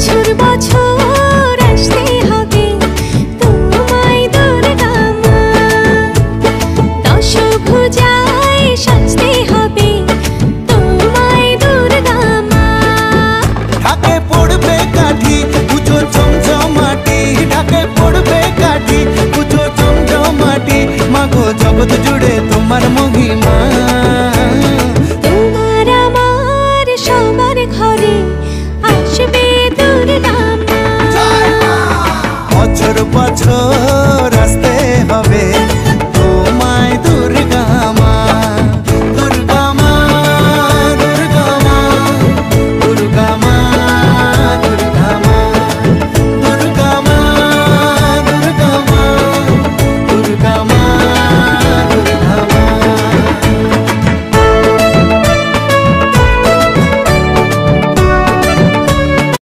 বছর বছর আসতে হবে তোমায় দুর্গা মা, দশভুজায় সাজতে হবে তোমায় দুর্গা মা। ঢাকে পড়বে কাঠি পুজো জমজমাটি, ঢাকে পড়বে কাঠি পুজো জমজমাটি, মাগো জগৎ জুড়ে তোমার মহিমা। তোমার আমার সবার ঘরে আসবে দুর্গা মা। বছর বছর